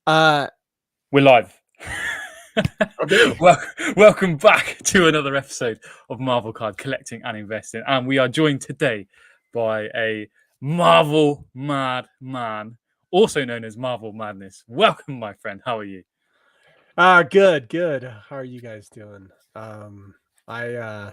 Uh, We're live. Okay. Welcome back to another episode of Marvel Card Collecting and Investing. And we are joined today by a Marvel Mad Man, also known as Marvel Madness. Welcome, my friend. How are you? good. How are you guys doing? I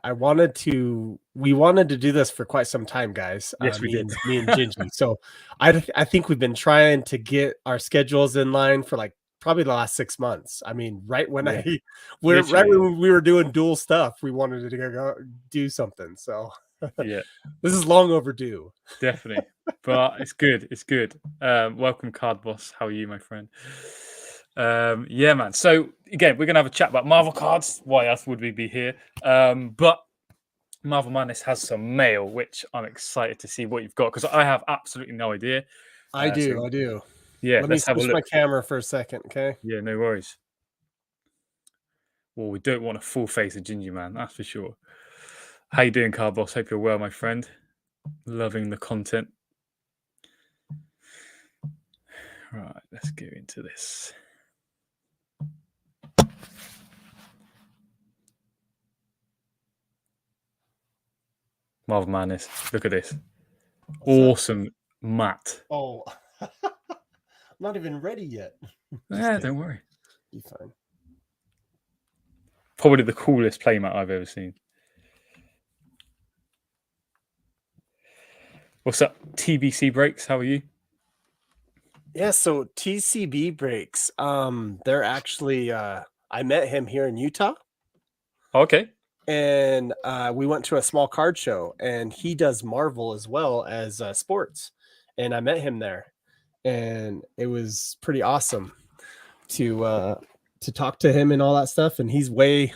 I wanted to. We wanted to do this for quite some time, guys. Yes, we did. Me and Gingy. So I think we've been trying to get our schedules in line for like probably the last 6 months. I mean, right when Yeah, we're right literally. when we were doing dual stuff, we wanted to go do something. So Yeah, this is long overdue. definitely. But it's good. It's good. Welcome, Card Boss. How are you, my friend? Yeah, man. So again, we're gonna have a chat about Marvel cards. Why else would we be here? But Marvel Madness has some mail, which I'm excited to see what you've got because I have absolutely no idea. I So do. yeah, Let me let's have a switch my look. camera for a second, okay? Yeah, no worries. Well, we don't want a full face of Gingieman, that's for sure. How you doing, Card Boss? Hope you're well, my friend. Loving the content. Right, let's go into this. Marvel Madness. Look at this. Awesome matte. Oh, I'm not even ready yet. Yeah, don't worry. Be fine. Probably the coolest playmat I've ever seen. What's up, TBC Breaks? How are you? Yeah, so TCB Breaks. They're actually I met him here in Utah, Okay. and we went to a small card show, and he does Marvel as well as sports, and I met him there, and it was pretty awesome to talk to him and all that stuff, and he's way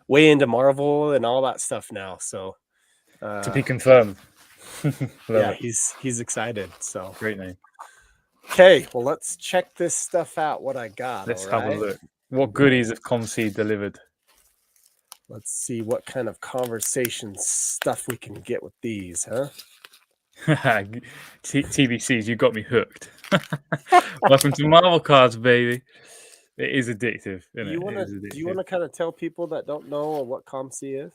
into Marvel and all that stuff now. So To be confirmed. Love yeah, it. he's excited. So Great name. okay, well, let's check this stuff out. What I got. Let's All have a right. look. What goodies have COMC delivered? Let's see what kind of conversation stuff we can get with these, huh? TBCs, you got me hooked. Welcome to Marvel Cards, baby. It is addictive, isn't it? It is Do you addictive. want to kind of tell people that don't know what COMC is?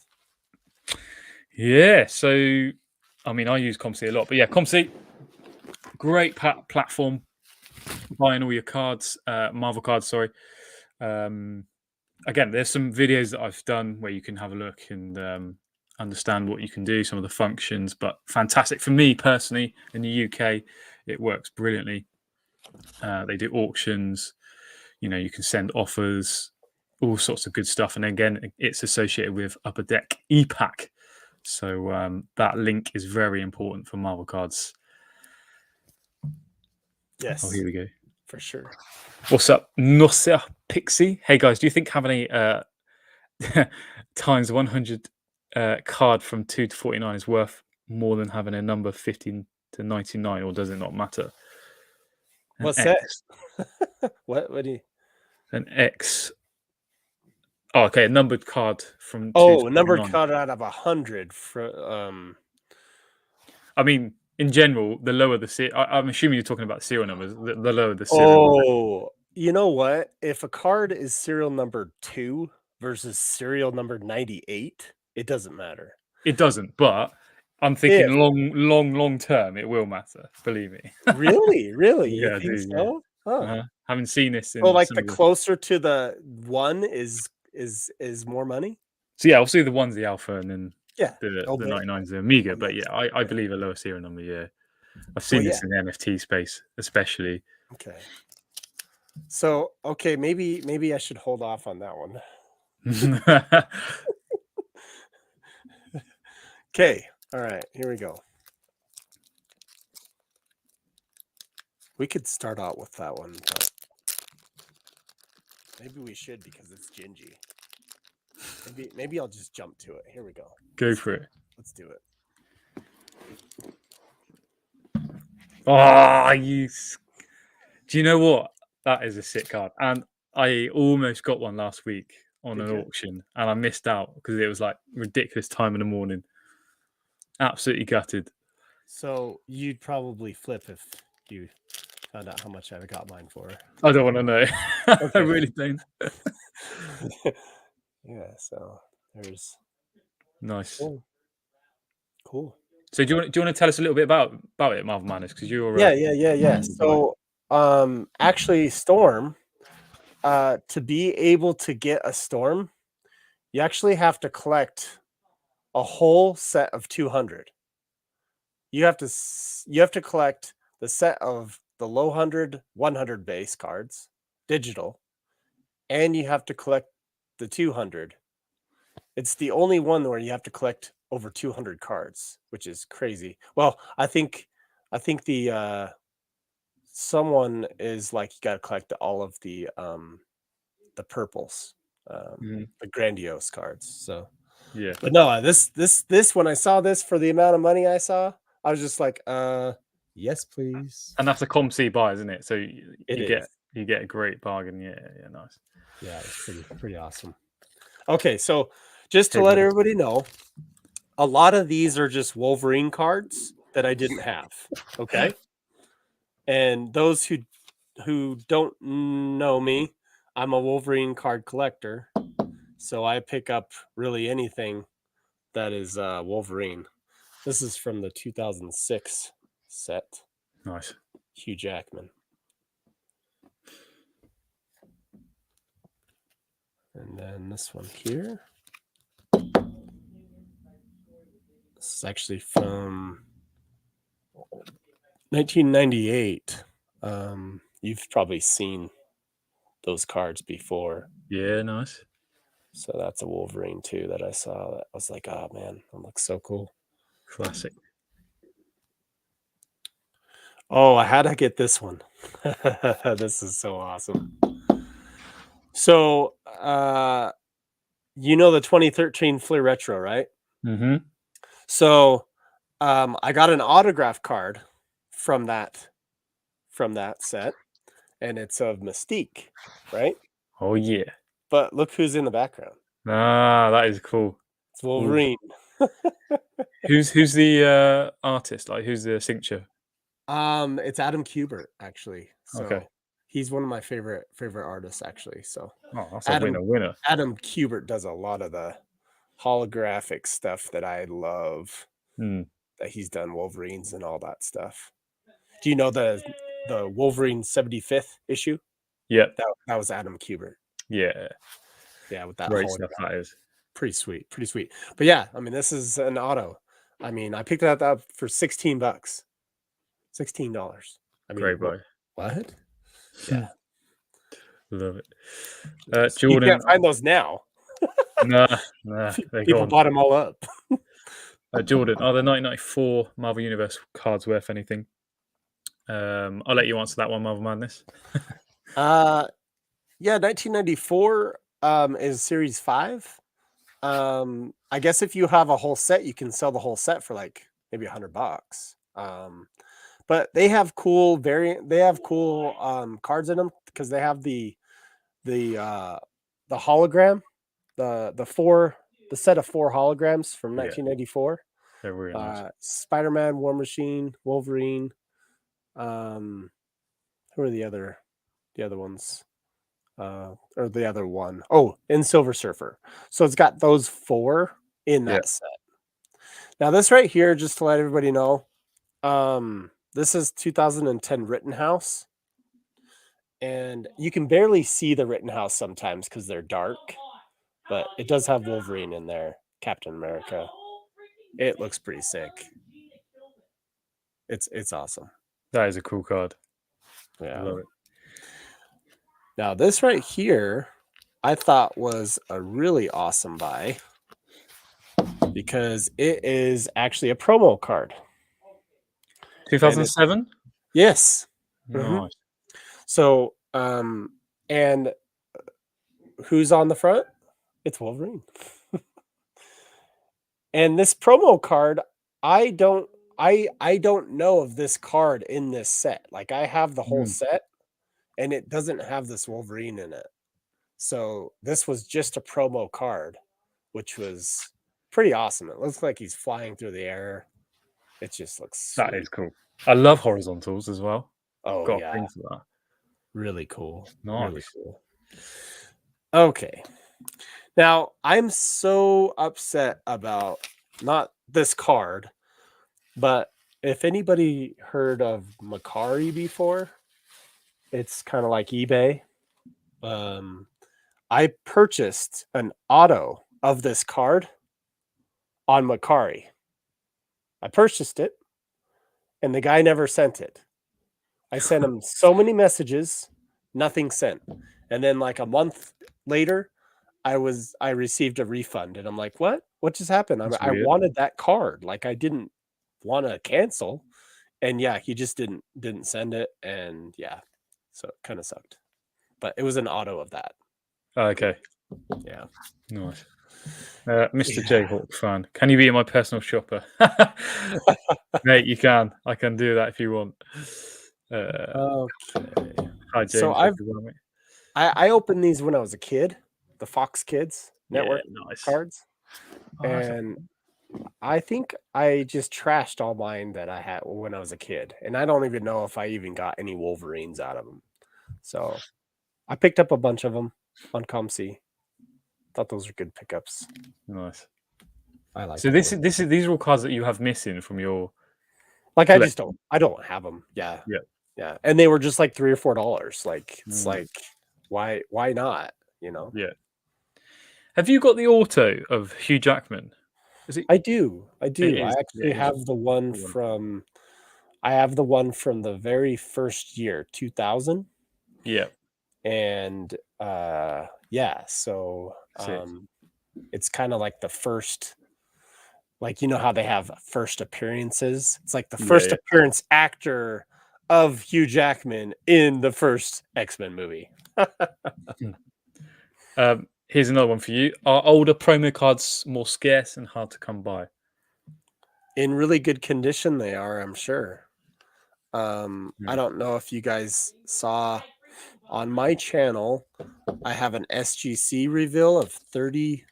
Yeah, so I mean, I use COMC a lot, but yeah, COMC, great platform. Buying all your cards, Marvel cards, sorry. Again, there's some videos that I've done where you can have a look and understand what you can do, some of the functions, but fantastic. For me personally, in the UK, it works brilliantly. They do auctions, you can send offers, all sorts of good stuff. And again, it's associated with Upper Deck EPAC. So that link is very important for Marvel cards. Yes. Oh, here we go. For sure. What's up, Nosia Pixie? Hey guys, do you think having a times 100 card from 2 to 49 is worth more than having a number 15 to 99, or does it not matter? What's that? What do you? An X. Oh, okay, a numbered card from 2 to Oh, a numbered 49. card out of 100 for I mean, in general, the lower the I'm assuming you're talking about serial numbers. The lower the serial number. Oh, you know what? If a card is serial number 2 versus serial number 98, it doesn't matter. It doesn't, but I'm thinking If long term, it will matter. Believe me. really, you Yeah, I think do. Yeah. so? Huh. Haven't seen this So in like some the of the. closer to the 1 is more money? So yeah, I'll see the one's the alpha, and then Yeah. the Oh, 99's the Amiga. oh, But yes. yeah, I believe a lower serial number. Yeah, I've Well, seen yeah. this in the NFT space, especially. Okay. So, okay, maybe I should hold off on that one. Okay. All right, here we go. We could start out with that one, but maybe we should because it's Gingy. Maybe I'll just jump to it. Here we go. Go for it. Let's do it. Oh, do you know what? That is a sick card. And I almost got one last week on an auction and I missed out because it was like ridiculous time in the morning. Absolutely gutted. So you'd probably flip if you Found out how much I got mine for. I don't want to know. I Okay. really don't. Yeah, so there's Nice. cool. So do you want to tell us a little bit about it, Marvel Madness? Because you're Yeah. So actually Storm, to be able to get a Storm, you actually have to collect a whole set of 200. You have to collect the set of the low 100 base cards, digital, and you have to collect the 200. It's the only one where you have to collect over 200 cards, which is crazy. Well, I think the someone is like you got to collect all of the purples, the grandiose cards. So yeah. but no, this when I saw this for the amount of money I saw, I was just like, yes, please. And that's a COMC buy, isn't it? So It you is. get a great bargain. Yeah, nice. Yeah, it's pretty awesome. Okay, so just to Hey, let buddy. everybody know, a lot of these are just Wolverine cards that I didn't have. Okay. And those who don't know me, I'm a Wolverine card collector. So I pick up really anything that is Wolverine. This is from the 2006 set. Nice. Hugh Jackman. And then this one here. This is actually from 1998. You've probably seen those cards before. Yeah, nice. So that's a Wolverine too that I saw. That I was like, oh man, that looks so cool. Classic. Oh, I had to get this one. This is so awesome. So, you know the 2013 Fleer Retro, right? Mm-hmm. So, I got an autograph card from that set, and it's of Mystique, right? Oh yeah. But look who's in the background. Ah, that is cool. It's Wolverine. Who's the artist? Like, who's the signature? It's Adam Kubert, actually. So Okay. he's one of my favorite artists, actually. So Oh, that's a winner. Adam Kubert does a lot of the holographic stuff that I love. That he's done Wolverines and all that stuff. Do you know the Wolverine 75th issue? Yeah. That was Adam Kubert. Yeah. Yeah, with that Great hologram. stuff that is. Pretty sweet. But yeah, I mean, this is an auto. I mean, I picked that up for $16. $16. I mean, Great buy. what? Yeah. Love it. You Jordan. can't find those now. Nah, People gone. bought them all up. Jordan, are the 1994 Marvel Universe cards worth anything? I'll let you answer that one, Marvel Madness. Yeah, 1994 is Series 5. I guess if you have a whole set, you can sell the whole set for like maybe $100. But they have cool cards in them because they have the hologram, the set of 4 holograms from 1994. They're really nice. Spider-Man, War Machine, Wolverine. Who are the other ones? Or the other one? Oh, and Silver Surfer. So it's got those 4 in that set. Now this right here, just to let everybody know, this is 2010 Rittenhouse, and you can barely see the Rittenhouse sometimes because they're dark, but it does have Wolverine in there, Captain America. It looks pretty sick. It's awesome. That is a cool card. Yeah, I love it. Now this right here, I thought was a really awesome buy because it is actually a promo card. 2007? Yes. Nice. Mm-hmm. So, and who's on the front? It's Wolverine. And this promo card, I don't know of this card in this set. Like I have the whole set, and it doesn't have this Wolverine in it. So this was just a promo card, which was pretty awesome. It looks like he's flying through the air. It just looks sweet. That is cool. I love horizontals as well. Oh got a yeah, thing for that. really cool. Nice. Really cool. Okay. Now, I'm so upset about not this card, but if anybody heard of Macari before, it's kind of like eBay. I purchased an auto of this card on Macari. I purchased it, and the guy never sent it. I sent him so many messages, nothing sent. And then like a month later, I received a refund, and I'm like, "What? What just happened?" That's I weird. wanted that card. Like I didn't want to cancel. And yeah, he just didn't send it, and yeah. So it kind of sucked. But it was an auto of that. Okay, Yeah. nice. Mr. Yeah. Jayhawk fan, can you be my personal shopper? Mate, you can. I can do that if you want. Okay. Hi, So James. Hope you're well, mate. I opened these when I was a kid, the Fox Kids Yeah, network nice. cards. Oh, that's And I think I just trashed all mine that I had when I was a kid. And I don't even know if I even got any Wolverines out of them. So I picked up a bunch of them on COMC. Thought those were good pickups. nice. I like So these are all cards that you have missing from your like collection. I don't have them. Yeah. Yeah. Yeah. And they were just like $3 or $4. Like it's Mm. like why not? You know? Yeah. Have you got the auto of Hugh Jackman? Is it? I do. I It do. I is. Yeah, actually it is. have the one Cool one. from I have the one from the very first year, 2000. Yeah. And yeah, so Sick. it's kind of like the first, like you know how they have first appearances? It's like the Yeah, first yeah. appearance actor of Hugh Jackman in the first X-Men movie. Here's another one for you. Are older promo cards more scarce and hard to come by? In really good condition they are, I'm sure. Yeah. I don't know if you guys saw on my channel, I have an SGC reveal of 30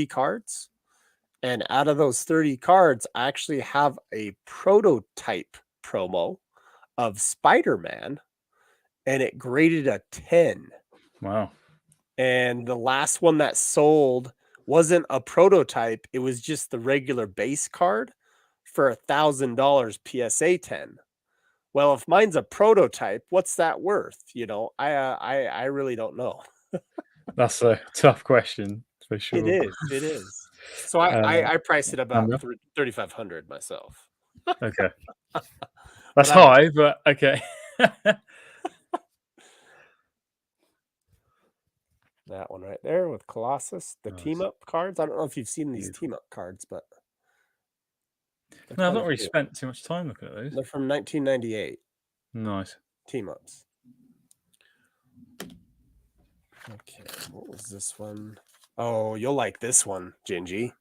cards. And out of those 30 cards, I actually have a prototype promo of Spider-Man, and it graded a 10. Wow. And the last one that sold wasn't a prototype, it was just the regular base card for $1,000 PSA 10. Well, if mine's a prototype, what's that worth? You know, I really don't know. That's a tough question for It sure. is. It is. So Uh, I priced it about Amber? 3,500 myself. Okay. But That's I don't know. high, but okay. That one right there with Colossus, the Nice. team up cards. I don't know if you've seen these Beautiful. team up cards, but they're No, I've kinda not really cool. spent too much time looking at those. They're from 1998 Nice. team ups. Okay, what was this one? Oh, you'll like this one, Gingy.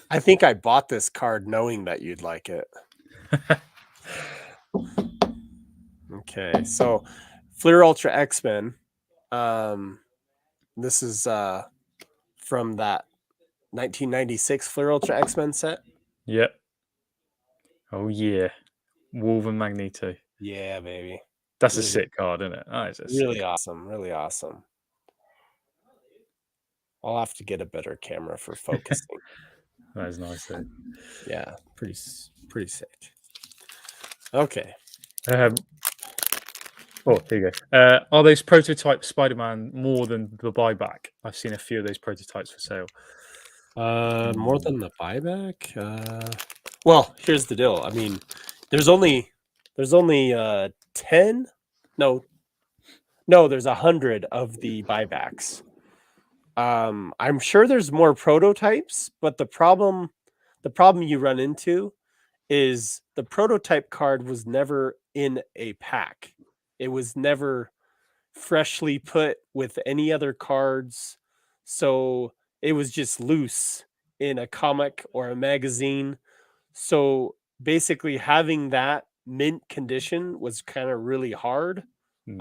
I think I bought this card knowing that you'd like it. Okay, so Fleer Ultra X-Men. This is from that 1996 Fleer Ultra X-Men set. Yep. Oh yeah. Wolven Magneto. Yeah, baby. That's a Really, sick card, isn't it? That is a really sick. awesome. Really awesome. I'll have to get a better camera for focusing. That is nice though. Yeah, pretty sick. Okay. Oh, here you go. Are those prototype Spider-Man more than the buyback? I've seen a few of those prototypes for sale. More than the buyback? Well, here's the deal. I mean, there's only 10. No, there's 100 of the buybacks. I'm sure there's more prototypes, but the problem you run into is the prototype card was never in a pack. It was never freshly put with any other cards. So it was just loose in a comic or a magazine. So basically having that mint condition was kind of really hard,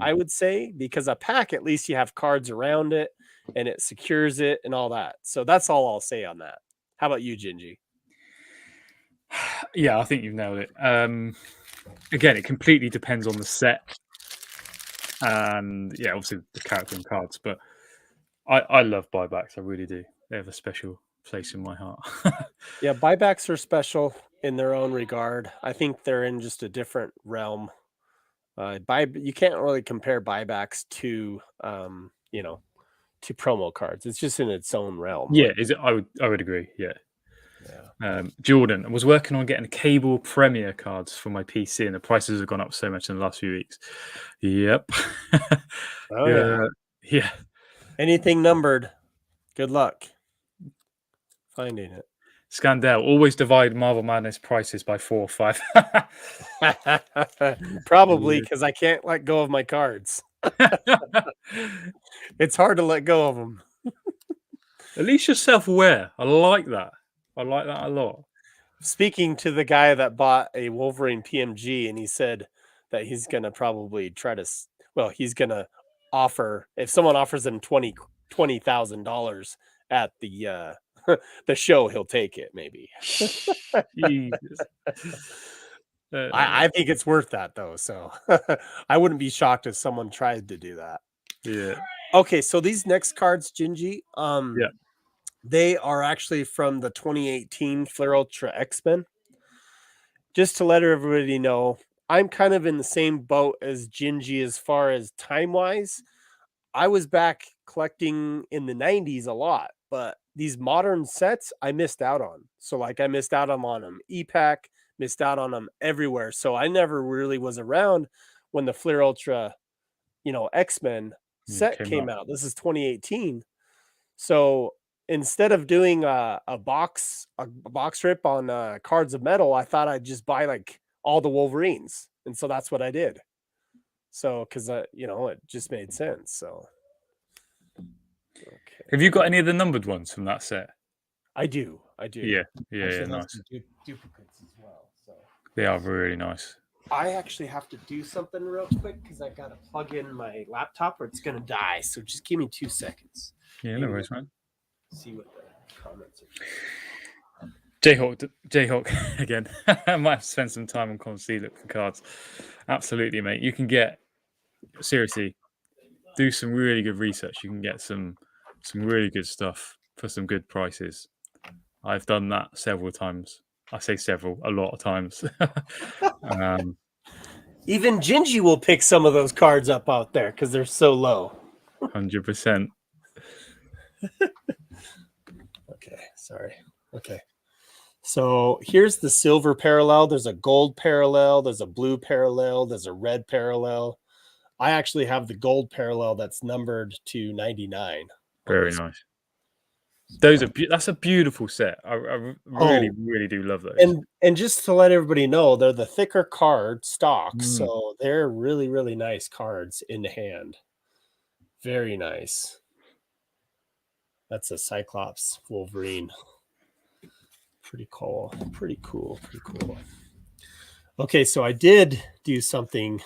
I would say, because a pack, at least you have cards around it and it secures it and all that. So that's all I'll say on that. How about you, Gingy? Yeah, I think you've nailed it. again, it completely depends on the set, and yeah, obviously the character and cards. But I love buybacks. I really do. They have a special place in my heart. Yeah, buybacks are special in their own regard. I think they're in just a different realm. You can't really compare buybacks to to promo cards. It's just in its own realm. Yeah, Like, is it? I would agree. Yeah. yeah. Jordan, I was working on getting cable Premier cards for my PC, and the prices have gone up so much in the last few weeks. Yep. Oh yeah. Yeah. Anything numbered, good luck finding it. Scandal, always divide Marvel Madness prices by 4 or 5. Probably because I can't let go of my cards. It's hard to let go of them. At least you're self-aware. I like that. I like that a lot. Speaking to the guy that bought a Wolverine PMG, and he said that he's gonna probably try to. He's gonna offer, if someone offers him $20,000 at the the show, he'll take it. Maybe. Jesus. I think it's worth that though. So I wouldn't be shocked if someone tried to do that. Yeah. Okay, so these next cards, Gingy, Yeah. they are actually from the 2018 Flare Ultra X-Men. Just to let everybody know, I'm kind of in the same boat as Gingy as far as time-wise. I was back collecting in the 90s a lot, but these modern sets I missed out on. So like I missed out on them EPAC, missed out on them everywhere. So I never really was around when the Flare Ultra, X-Men set came out. This is 2018. So instead of doing a box rip on Cards of Metal, I thought I'd just buy like all the Wolverines, and so that's what I did. So because it just made sense. So okay, Have you got any of the numbered ones from that set? I do. Yeah. Actually, Nice. Duplicates as well. So They are really nice. I actually have to do something real quick because I got to plug in my laptop or it's gonna die. So just give me 2 seconds. Yeah, no worries, man. See what the comments are. Jayhawk again. I might have to spend some time on COMC look for cards. Absolutely, mate. You can get, seriously, do some really good research. You can get some really good stuff for some good prices. I've done that several times. I say several, a lot of times. Even Gingy will pick some of those cards up out there because they're so low. 100%. Okay, sorry. Okay. So here's the silver parallel. There's a gold parallel. There's a blue parallel. There's a red parallel. I actually have the gold parallel that's numbered to 99. Very nice. That's a beautiful set. I really do love those. And just to let everybody know, they're the thicker card stock, so they're really, really nice cards in the hand. Very nice. That's a Cyclops Wolverine. Pretty cool. Okay, so I did do something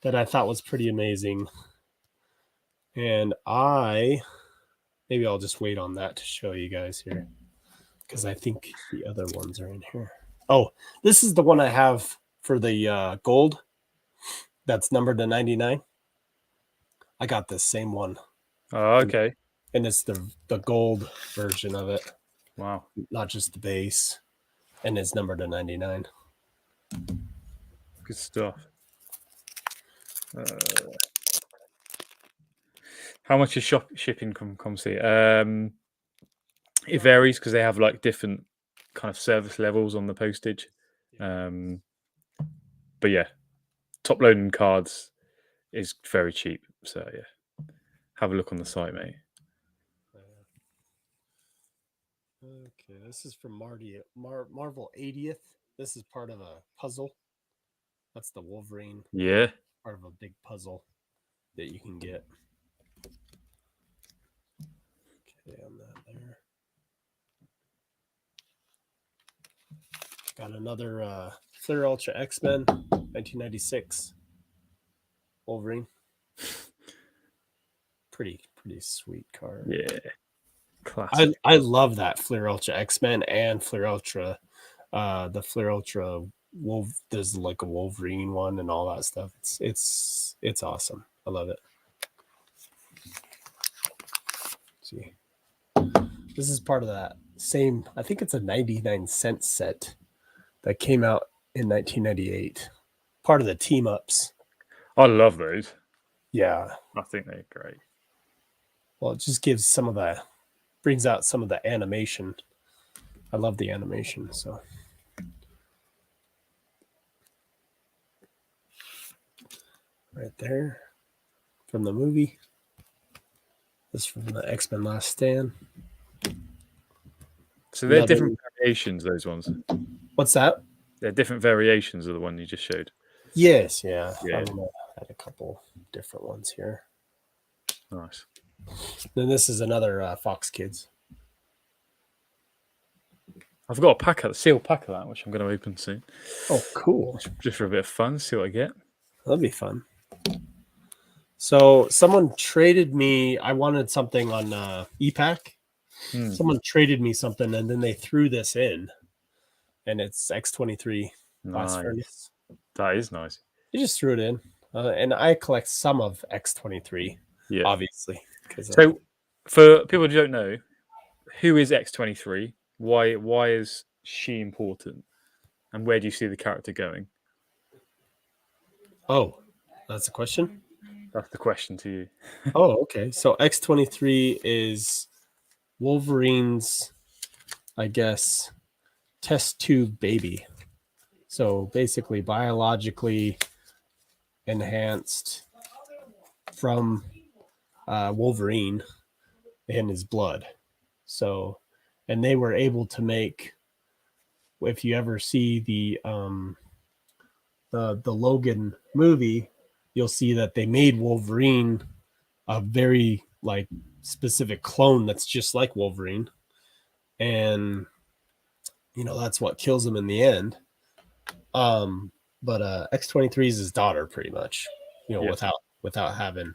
that I thought was pretty amazing. And maybe I'll just wait on that to show you guys here, because I think the other ones are in here. Oh, this is the one I have for the gold that's numbered to 99. I got this same one. Oh, okay. And it's the gold version of it. Wow. Not just the base. And it's numbered to 99. Good stuff. How much is shipping from COMC? It varies because they have like different kind of service levels on the postage. But yeah, top loading cards is very cheap. So yeah, have a look on the site, mate. Okay, this is from Marvel 80th. This is part of a puzzle. That's the Wolverine. Yeah. Part of a big puzzle that you can get. Okay, on that there. Got another Flare Ultra X-Men 1996 Wolverine. Pretty sweet card. Yeah. Classic. I love that Flare Ultra X-Men and Flare Ultra, the Flare Ultra there's like a Wolverine one and all that stuff. It's awesome. I love it. Let's see, this is part of that same. I think it's a 99-cent set that came out in 1998. Part of the team ups. I love those. Yeah. I think they're great. Well, it just brings out some of the animation. I love the animation. So. Right there from the movie. This from the X-Men Last Stand. So they're different variations, those ones. What's that? They're different variations of the one you just showed. Yes, yeah. Yeah. I'm gonna add a couple different ones here. Nice. Then this is another Fox Kids. I've got a sealed pack of that, which I'm going to open soon. Oh, cool. Just for a bit of fun, see what I get. That'll be fun. So someone traded me, I wanted something on ePack. Someone traded me something and then they threw this in. And it's X-23 blast furnace. That is nice. They just threw it in. And I collect some of X-23, obviously. So for people who don't know, who is X-23? Why is she important? And where do you see the character going? Oh, that's a question? That's the question to you. Oh, okay. So X-23 is Wolverine's, I guess, test tube baby. So basically biologically enhanced from Wolverine in his blood. So, and they were able to make, if you ever see the Logan movie, you'll see that they made Wolverine a very like specific clone that's just like Wolverine, and that's what kills him in the end. But X-23 is his daughter, pretty much, without having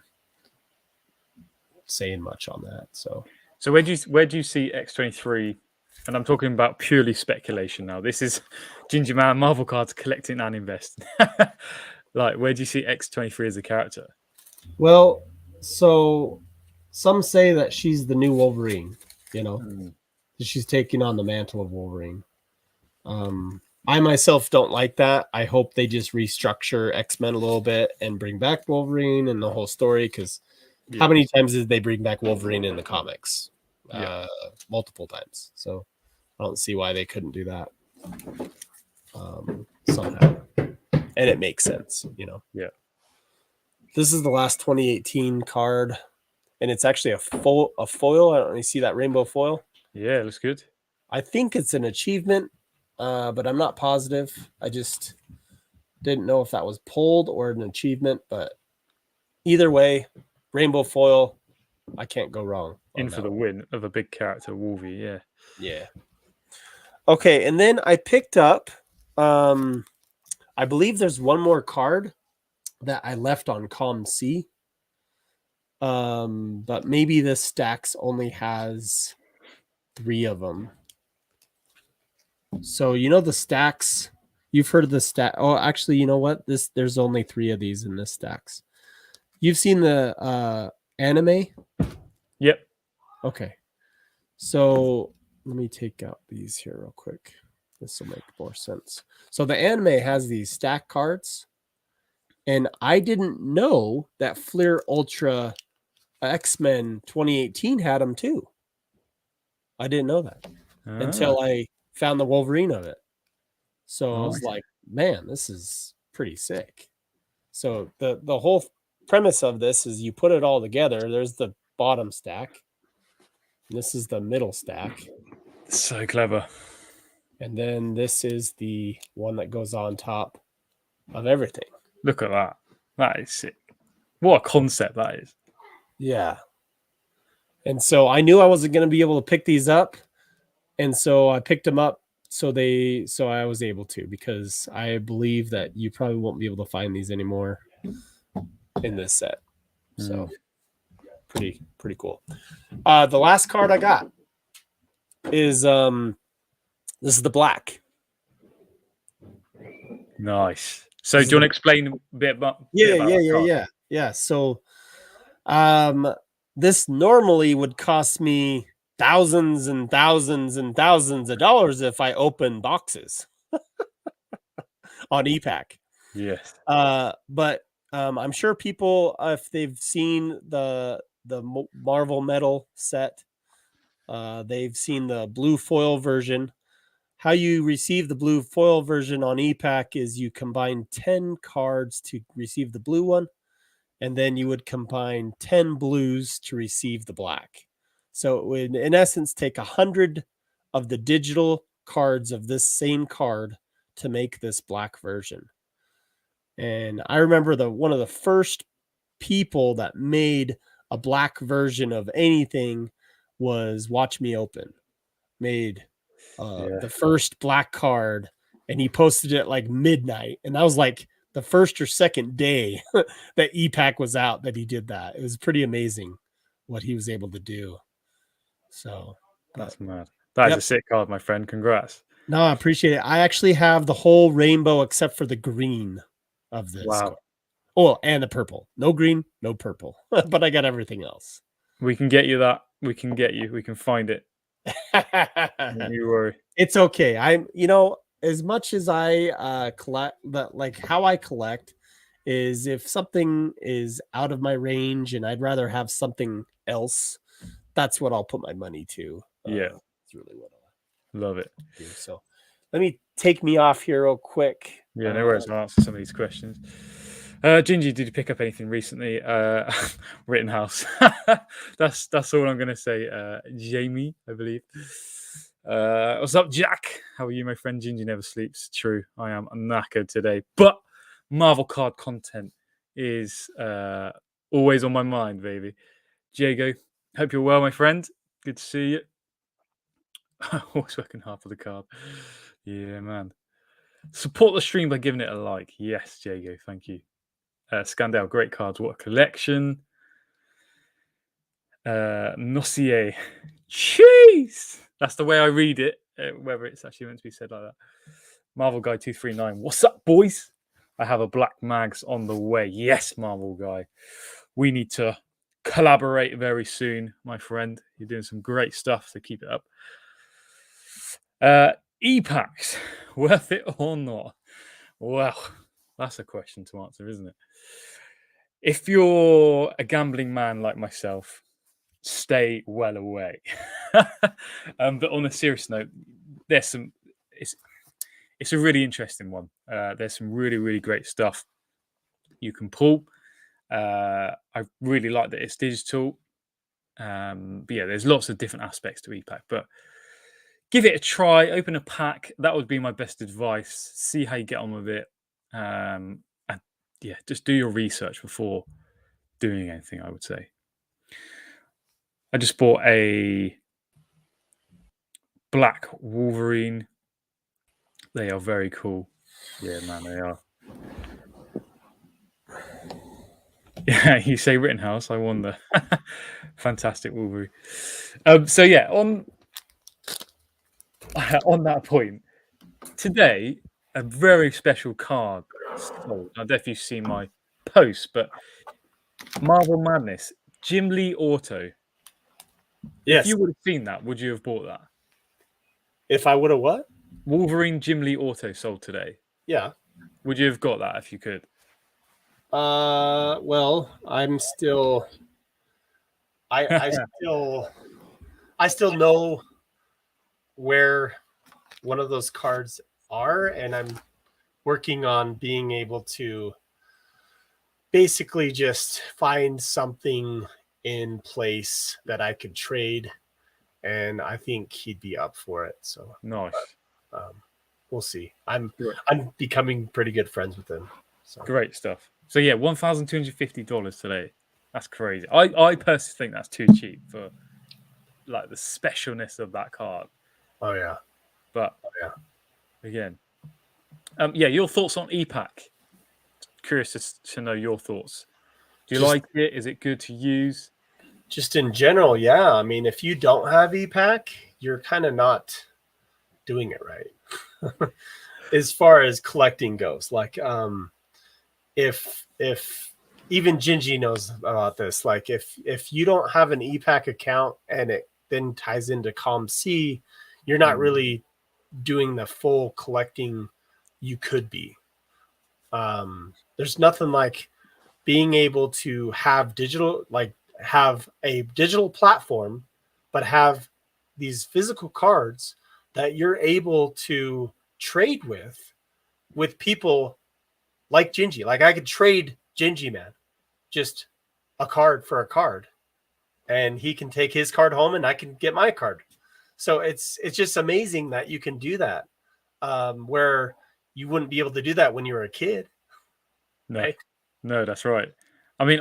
saying much on that. So where do you see X-23? And I'm talking about purely speculation now. This is Gingieman Marvel cards collecting and investing. Like, where do you see X-23 as a character? Well, so some say that she's the new Wolverine, she's taking on the mantle of Wolverine. I myself don't like that. I hope they just restructure X-Men a little bit and bring back Wolverine and the whole story, because how many times did they bring back Wolverine in the comics? Multiple times. So I don't see why they couldn't do that somehow. And it makes sense, Yeah. This is the last 2018 card, and it's actually a foil. I don't really see that rainbow foil. Yeah, it looks good. I think it's an achievement, but I'm not positive. I just didn't know if that was pulled or an achievement, but either way, rainbow foil, I can't go wrong. In for the win of a big character, Wolvie, yeah. Yeah. Okay, and then I picked up, I believe there's one more card that I left on COMC. But maybe this stacks only has 3 of them. So the stacks, you've heard of the stack. Oh, actually, you know what? There's only 3 of these in this stacks. You've seen the anime? Yep. Okay. So let me take out these here real quick. This will make more sense. So the anime has these stack cards, and I didn't know that Fleer Ultra X-Men 2018 had them too. I didn't know that until I found the Wolverine of it. So I was like, man, this is pretty sick. So the whole premise of this is you put it all together. There's the bottom stack. This is the middle stack. So clever. And then this is the one that goes on top of everything. Look at that. That is sick. What a concept that is. Yeah. And so I knew I wasn't going to be able to pick these up. And so I picked them up so I was able to, because I believe that you probably won't be able to find these anymore in this set. So pretty cool. The last card I got is this is the black. Nice. So do you want to explain a bit about that card? So this normally would cost me thousands and thousands and thousands of dollars if I open boxes on ePack. Yes. But I'm sure people, if they've seen the Marvel Metal set, they've seen the blue foil version. How you receive the blue foil version on ePack is you combine 10 cards to receive the blue one, and then you would combine 10 blues to receive the black. So it would, in essence, take 100 of the digital cards of this same card to make this black version. And I remember one of the first people that made a black version of anything was Watch Me Open. Made the first black card, and he posted it like midnight, and that was like the first or second day that ePack was out that he did that. It was pretty amazing what he was able to do. So that's mad. That is a sick card, my friend. Congrats. No, I appreciate it. I actually have the whole rainbow except for the green of this. Wow. Oh, and the purple. No green, no purple. But I got everything else. We can get you that. We can get you. We can find it. Don't you worry. It's okay. As much as I collect, but like how I collect is if something is out of my range and I'd rather have something else, that's what I'll put my money to. It's really what I love it. Do. So let me take me off here real quick. Yeah, no worries. I'll answer some of these questions. Gingy, did you pick up anything recently? Rittenhouse. That's all I'm going to say. Jamie, I believe. What's up, Jack? How are you, my friend? Gingy never sleeps. True, I am knackered today. But Marvel card content is always on my mind, baby. Diego, hope you're well, my friend. Good to see you. Always working hard for the card. Yeah, man. Support the stream by giving it a like. Yes, Diego, thank you. Scandal, great cards. What a collection. Nossier. Jeez! That's the way I read it, whether it's actually meant to be said like that. Marvel Guy 239. What's up, boys? I have a Black Mags on the way. Yes, Marvel Guy. We need to collaborate very soon, my friend. You're doing some great stuff, so keep it up. E-packs, worth it or not? Well, that's a question to answer, isn't it? If you're a gambling man like myself, stay well away. But on a serious note, it's a really interesting one. There's some really, really great stuff you can pull. I really like that it's digital. But yeah, there's lots of different aspects to ePack, but give it a try, open a pack. That would be my best advice. See how you get on with it. And yeah, just do your research before doing anything, I would say. I just bought a Black Wolverine. They are very cool. Yeah, man, they are. Yeah, you say Rittenhouse, I wonder. Fantastic Wolverine. So yeah, on that point, today, a very special card sold. I don't know if you've seen my post, but Marvel Madness, Jim Lee Auto. Yes. If you would have seen that, would you have bought that? If I would have what? Wolverine Jim Lee Auto sold today. Yeah. Would you have got that if you could? Well, I'm still I still know where one of those cards are, and I'm working on being able to basically just find something in place that I could trade, and I think he'd be up for it. So nice. We'll see. I'm becoming pretty good friends with him. So. Great stuff. So yeah, $1,250 today. That's crazy. I personally think that's too cheap for like the specialness of that card. Oh yeah. But again, yeah, your thoughts on ePack? Curious to know your thoughts. Do you like it? Is it good to use? Just in general, yeah. I mean, if you don't have ePack, you're kind of not doing it right. as far as collecting goes, like if even Gingy knows about this, like if you don't have an EPAC account and it then ties into COMC, you're not really doing the full collecting you could be. There's nothing like being able to have have a digital platform, but have these physical cards that you're able to trade with people like Gingy. Like I could trade Gingieman just a card for a card, and he can take his card home and I can get my card. So it's just amazing that you can do that, where you wouldn't be able to do that when you were a kid. No, Right? no, that's right. I mean,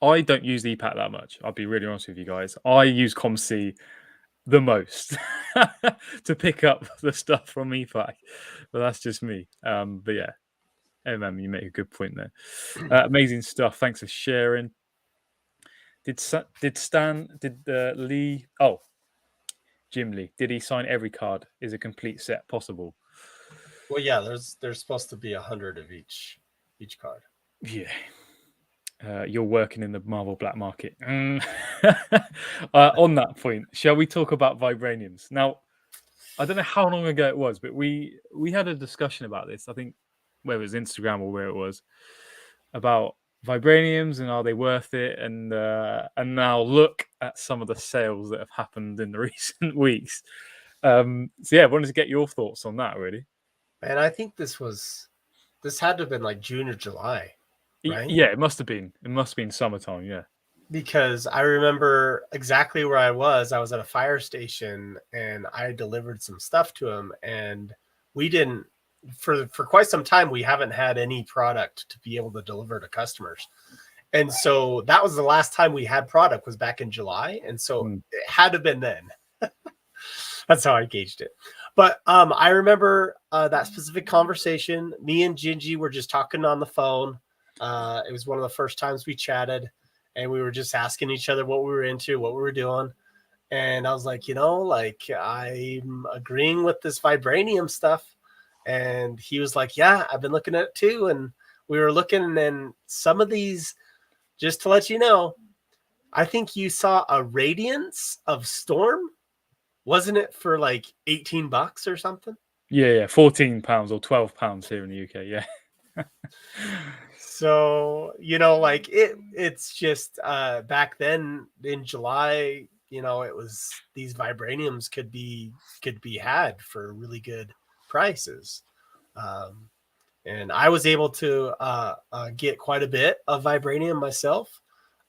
I don't use EPAT that much. I'll be really honest with you guys. I use COMC the most to pick up the stuff from EPAC, but that's just me. But yeah, you make a good point there. Amazing stuff. Thanks for sharing. Did Lee? Oh, Jim Lee. Did he sign every card? Is a complete set possible? Well, yeah. There's supposed to be 100 of each card. Yeah. You're working in the Marvel black market. On that point, shall we talk about vibraniums? Now, I don't know how long ago it was, but we had a discussion about this. I think whether it was Instagram or where it was, about vibraniums and are they worth it? And now look at some of the sales that have happened in the recent weeks. So yeah, I wanted to get your thoughts on that, really. And I think this had to have been like June or July, right? Yeah, it must have been. It must have been summertime. Yeah. Because I remember exactly where I was. I was at a fire station and I delivered some stuff to him, and we didn't for quite some time we haven't had any product to be able to deliver to customers. And so that was the last time we had product, was back in July. And so it had to have been then. That's how I gauged it. But I remember that specific conversation. Me and Gingy were just talking on the phone. It was one of the first times we chatted, and we were just asking each other what we were into, what we were doing. And I was like, like I'm agreeing with this vibranium stuff. And he was like, yeah, I've been looking at it too. And we were looking, and then some of these, just to let you know, I think you saw a Radiance of Storm. Wasn't it for like $18 or something? Yeah, £14 or £12 here in the UK. Yeah. So, like it's just back then in July, it was, these vibraniums could be had for really good prices. And I was able to get quite a bit of vibranium myself.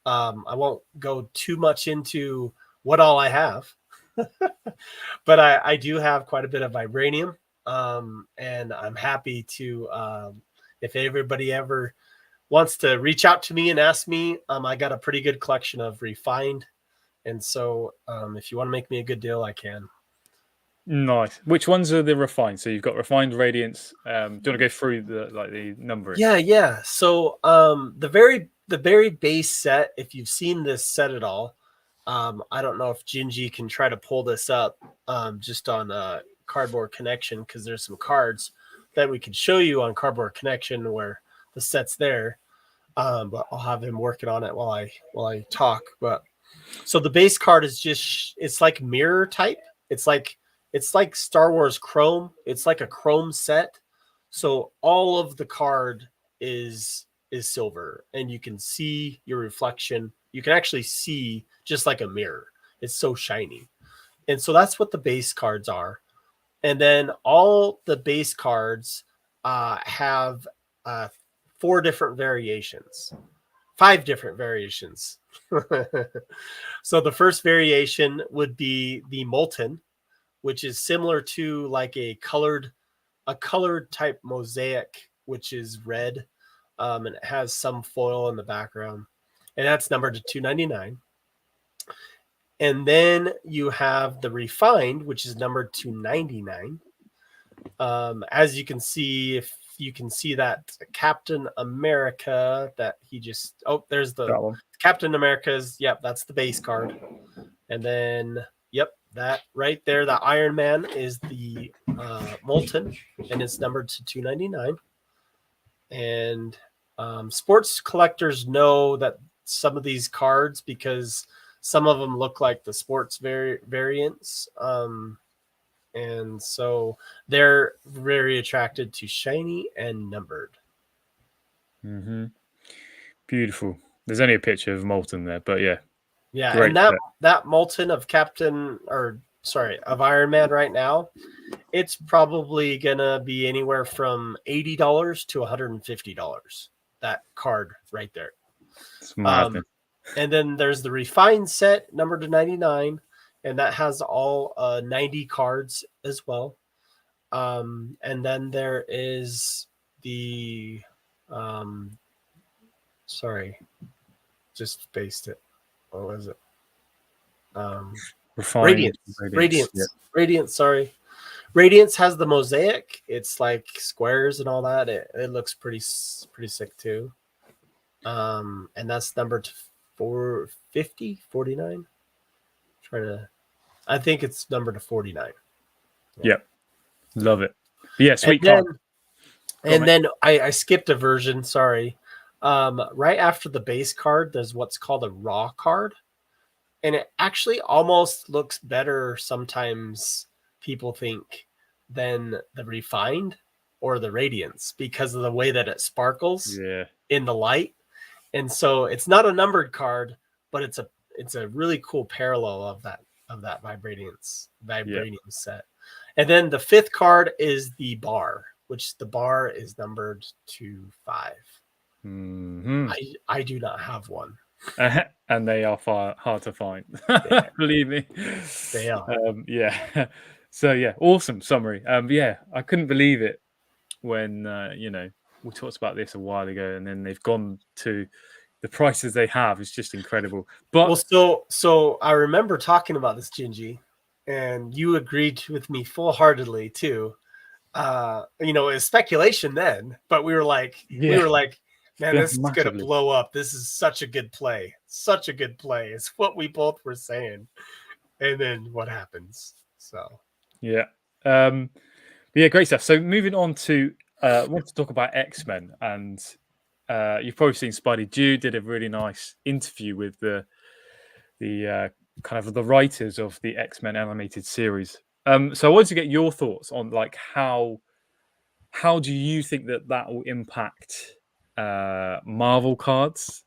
I won't go too much into what all I have, but I do have quite a bit of vibranium. And I'm happy to, if everybody ever wants to reach out to me and ask me, I got a pretty good collection of refined. And so if you want to make me a good deal, I can. Nice. Which ones are the refined? So you've got refined Radiance. Do you want to go through the numbering? Yeah. So the very base set, if you've seen this set at all, I don't know if Gingy can try to pull this up just on Cardboard Connection, because there's some cards that we could show you on Cardboard Connection where the set's there. But I'll have him working on it while I talk. But so the base card is just, it's like mirror type. It's like Star Wars Chrome. It's like a Chrome set. So all of the card is silver, and you can see your reflection. You can actually see just like a mirror. It's so shiny. And so that's what the base cards are. And then all the base cards have 5 different variations. So the first variation would be the Molten, which is similar to like a colored type mosaic, which is red, and it has some foil in the background, and that's numbered to $2.99. And then you have the Refined, which is numbered to $99. As you can see, if you can see that Captain America that he just, there's the Captain America's, yep, that's the base card. And then, yep, that right there, the Iron Man is the Molten, and it's numbered to 299. And sports collectors know that some of these cards, because some of them look like the sports variants, and so they're very attracted to shiny and numbered. Mm-hmm. Beautiful. There's only a picture of Molten there, but yeah. Yeah, Great and set. that Molten of of Iron Man right now, it's probably gonna be anywhere from $80 to $150. That card right there. It's madness. And then there's the refined set, numbered to 99, and that has all 90 cards as well. And then there is the sorry, just spaced it. What was it? Refined Radiance. Yeah. Radiance, sorry. Radiance has the mosaic. It's like squares and all that. It looks pretty sick too. And that's numbered 450, 49. I think it's numbered to 49. Yeah. Love it. But yeah, sweet and card. Then I skipped a version, sorry. Right after the base card, there's what's called a raw card. And it actually almost looks better sometimes, people think, than the refined or the radiance because of the way that it sparkles in the light. And so it's not a numbered card, but it's a really cool parallel of that vibranium set. And then the fifth card is the bar, which the bar is numbered to 5. Mm-hmm. I do not have one. And they are hard to find. Believe me. They are. Yeah. So yeah, awesome summary. Yeah, I couldn't believe it when we talked about this a while ago, and then they've gone to the prices they have. It's just incredible. But so I remember talking about this, Gingy, and you agreed with me full-heartedly too. It's speculation then, but we were like, man, this is gonna blow up. This is such a good play. Such a good play. It's what we both were saying. And then what happens? So yeah. Yeah, great stuff. So moving on to I want to talk about X-Men, and you've probably seen Spidey. Jude did a really nice interview with the kind of the writers of the X-Men animated series. So I wanted to get your thoughts on like how do you think that will impact Marvel cards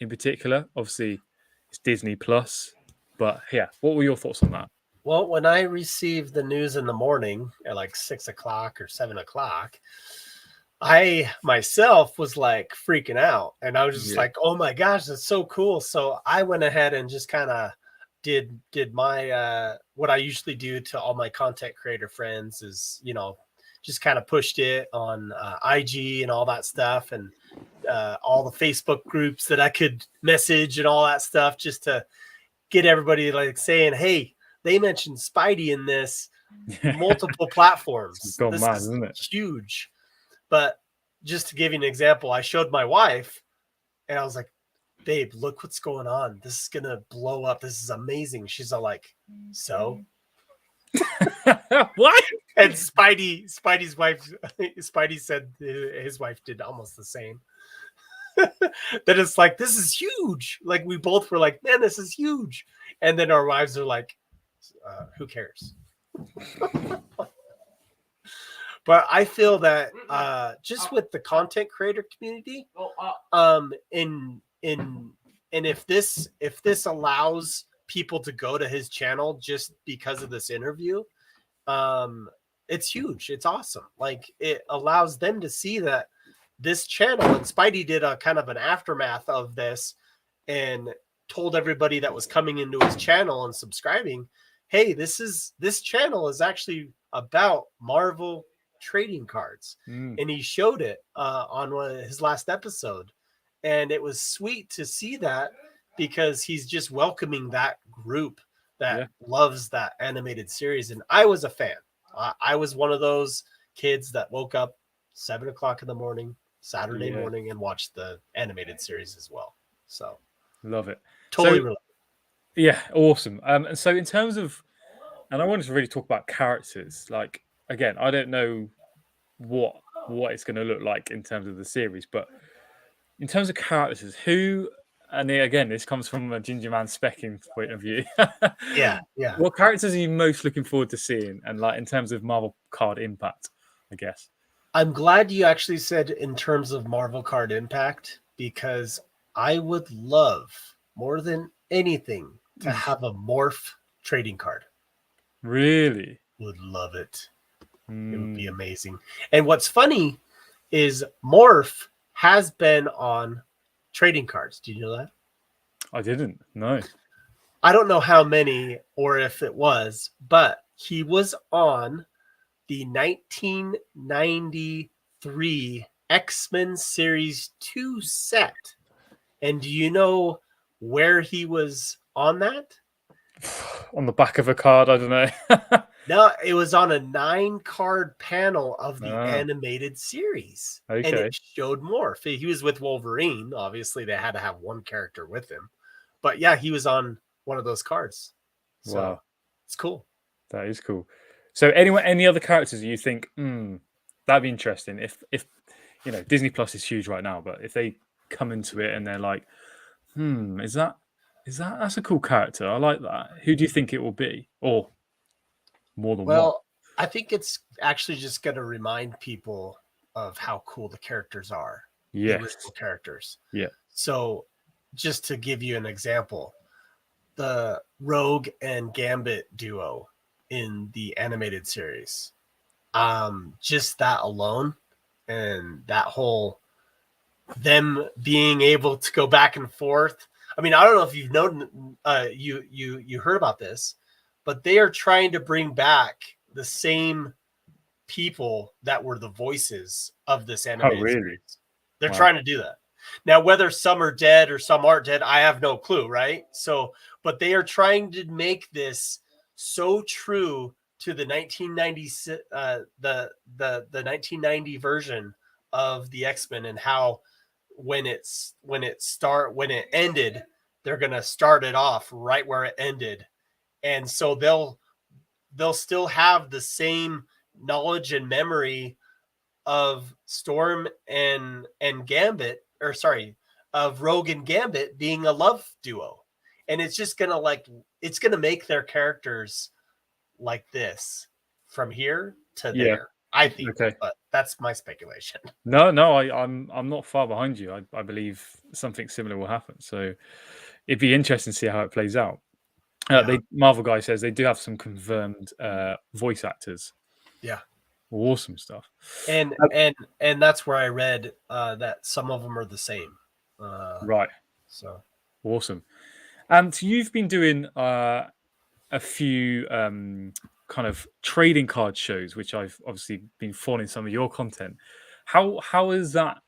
in particular? Obviously, it's Disney Plus, but yeah, what were your thoughts on that? Well, when I received the news in the morning at like 6 o'clock or 7 o'clock, I myself was like freaking out, and I was just like, oh my gosh, that's so cool. So I went ahead and just kind of did my what I usually do to all my content creator friends is, just kind of pushed it on IG and all that stuff, and all the Facebook groups that I could message and all that stuff, just to get everybody like saying, hey, they mentioned Spidey in this multiple platforms. This mad, isn't it? Huge. But just to give you an example, I showed my wife and I was like, babe, look what's going on. This is going to blow up. This is amazing. She's all like, so? What? And Spidey's wife, Spidey said his wife did almost the same. That it's like, this is huge. Like we both were like, man, this is huge. And then our wives are like, who cares? But I feel that just with the content creator community, and if this allows people to go to his channel just because of this interview, it's huge. It's awesome. Like it allows them to see that this channel, and Spidey did a kind of an aftermath of this and told everybody that was coming into his channel and subscribing, hey, this channel is actually about Marvel trading cards. And he showed it on his last episode, and it was sweet to see that because he's just welcoming that group that loves that animated series. And I was a fan. I was one of those kids that woke up 7 o'clock in the morning Saturday morning and watched the animated series as well. So love it. Totally related. Yeah, awesome. And so in terms of, and I wanted to really talk about characters, like again, I don't know what it's going to look like in terms of the series, but in terms of characters, who, and again, this comes from a Gingieman specking point of view. Yeah. What characters are you most looking forward to seeing, and like in terms of Marvel card impact, I guess? I'm glad you actually said in terms of Marvel card impact, because I would love more than anything to have a Morph trading card. Really? Would love it. It would be Mm, amazing. And what's funny is Morph has been on trading cards. Do you know that? I didn't. No. I don't know how many or if it was, but he was on the 1993 X-Men Series 2 set. And do you know where he was on that? On the back of a card, I don't know. No, it was on a 9-card panel of the Ah, animated series. And okay. it showed Morph. He was with Wolverine. Obviously, they had to have one character with him. But yeah, he was on one of those cards. So Wow, it's cool. that is cool. So, any other characters you think, that'd be interesting? If Disney Plus is huge right now, but if they come into it and they're like, that's a cool character. I like that. Who do you think it will be, or more than one? Well, I think it's actually just going to remind people of how cool the characters are, the original Yes. characters. Yeah. So, just to give you an example, the Rogue and Gambit duo in the animated series, just that alone, and that whole them being able to go back and forth. I mean, I don't know if you've known, you heard about this, but they are trying to bring back the same people that were the voices of this Oh, animated really? series. They're Wow. trying to do that. Now, whether some are dead or some aren't dead, I have no clue, right? So, but they are trying to make this so true to the 1990 the 1990 version of the X-Men, and how when it ended, they're going to start it off right where it ended. And so they'll still have the same knowledge and memory of Storm and Gambit, or sorry, of Rogue and Gambit being a love duo. And it's just it's gonna make their characters like this from here to Yeah. there, I think. Okay. But that's my speculation. No, I'm not far behind you. I believe something similar will happen. So it'd be interesting to see how it plays out. Yeah. They Marvel guy says they do have some confirmed voice actors. Yeah. Awesome stuff. And Uh, and that's where I read that some of them are the same. right, So awesome. And you've been doing a few kind of trading card shows, which I've obviously been following some of your content. How has that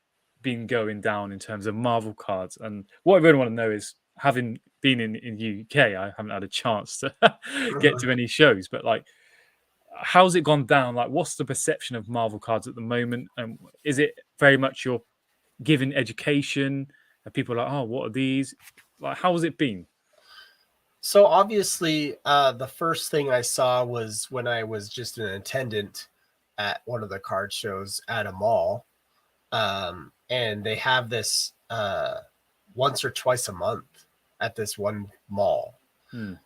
been going down in terms of Marvel cards? And what I really want to know is, having been in UK, I haven't had a chance to get to any shows, but like, how's it gone down? Like, what's the perception of Marvel cards at the moment? And is it very much you're giving education? And people are like, oh, what are these? Like, how has it been? So obviously, the first thing I saw was when I was just an attendant at one of the card shows at a mall, and they have this once or twice a month at this one mall.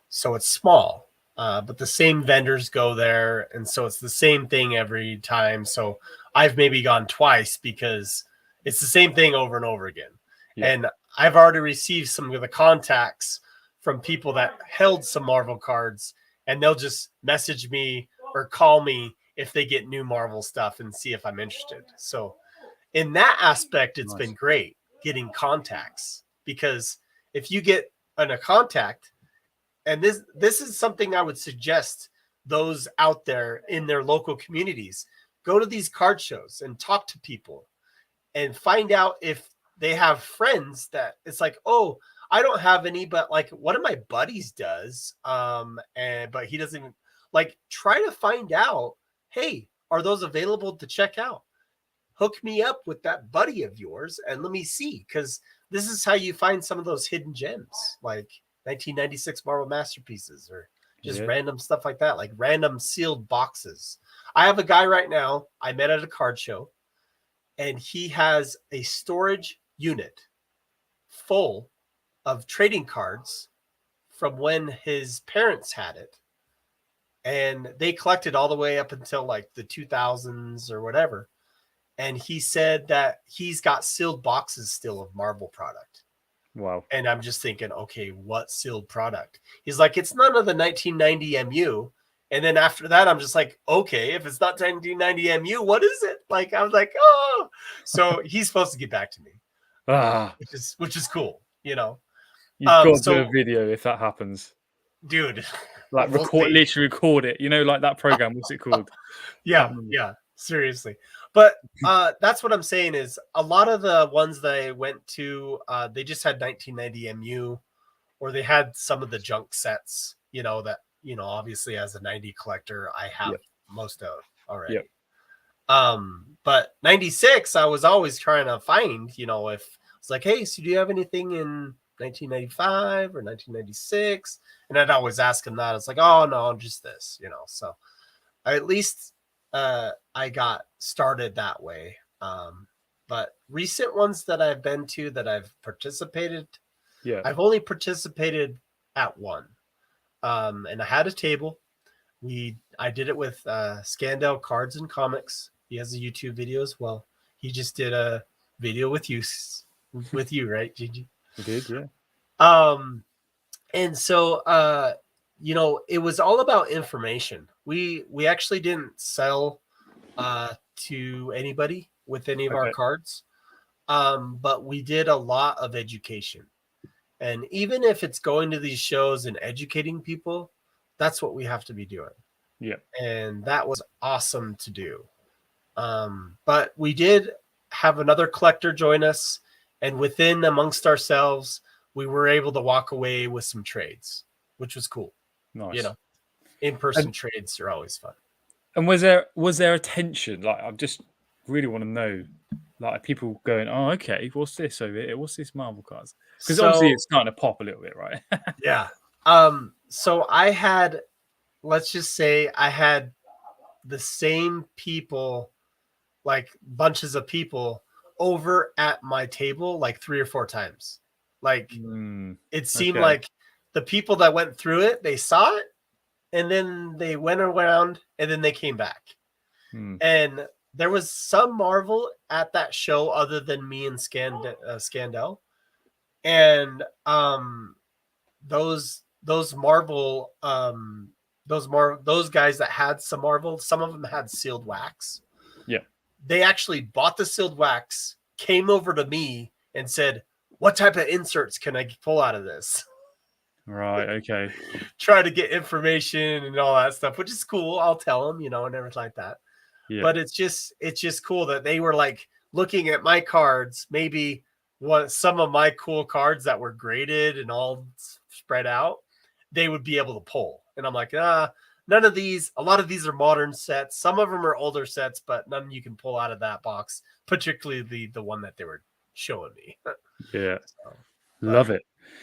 So it's small, but the same vendors go there, and so it's the same thing every time. So I've maybe gone twice because it's the same thing over and over again. Yeah. And I've already received some of the contacts from people that held some Marvel cards, and they'll just message me or call me if they get new Marvel stuff and see if I'm interested. So in that aspect, it's Nice. been great getting contacts, because if you get a contact, and this is something I would suggest those out there in their local communities, go to these card shows and talk to people and find out if they have friends that it's like, oh, I don't have any, but like one of my buddies does. And but he doesn't even, like, try to find out, hey, are those available to check out? Hook me up with that buddy of yours and let me see, because this is how you find some of those hidden gems, like 1996 Marvel masterpieces, or just Yeah. random stuff like that, like random sealed boxes. I have a guy right now I met at a card show, and he has a storage unit full of trading cards from when his parents had it. And they collected all the way up until like the 2000s or whatever. And he said that he's got sealed boxes still of Marvel product. Wow. And I'm just thinking, okay, what sealed product? He's like, it's none of the 1990 MU. And then after that, I'm just like, okay, if it's not 1990 MU, what is it? Like, I was like, oh. So he's supposed to get back to me, Ah, which is cool, you know. you've got to do So, a video if that happens. dude, Like we'll literally record it. You know, like that program. What's it called? yeah, seriously. But that's what I'm saying is a lot of the ones that I went to, they just had 1990 MU, or they had some of the junk sets, you know, that, you know, obviously as a 90 collector, I have most of already. Yep. But 96, I was always trying to find, you know, if it's like, hey, so do you have anything in 1995 or 1996? And I'd always ask him that. It's like, oh no, just this, you know. So at least I got started that way. But recent ones that I've been to that I've participated, I've only participated at one. And I had a table. I did it with Scandal Cards and Comics. He has a YouTube video as well. He just did a video with you, right, Gigi? We did, yeah. And so you know, it was all about information. We actually didn't sell to anybody with any of our cards. But we did a lot of education. And even if it's going to these shows and educating people, that's what we have to be doing. Yeah. And that was awesome to do. But we did have another collector join us, and within amongst ourselves, we were able to walk away with some trades, which was cool. Nice. You know, in-person trades are always fun. And was there a tension? Like, I just really want to know, like, people going, oh, okay, what's this over here? What's this Marvel cards? Because obviously it's starting to pop a little bit, right? Yeah. So I had, let's just say I had the same people, like bunches of people over at my table like 3 or 4 times. Like it seemed like the people that went through it, they saw it and then they went around and then they came back. And there was some Marvel at that show other than me and Scandal. And those Marvel those guys that had some Marvel, some of them had sealed wax. Yeah. They actually bought the sealed wax, came over to me and said, what type of inserts can I pull out of this? Right. Okay. Try to get information and all that stuff, which is cool. I'll tell them, you know, and everything like that. Yeah. But it's just cool that they were like looking at my cards, maybe some of my cool cards that were graded and all spread out, they would be able to pull. And I'm like, none of these, a lot of these are modern sets. Some of them are older sets, but none you can pull out of that box, particularly the one that they were showing me. Yeah. So, love it.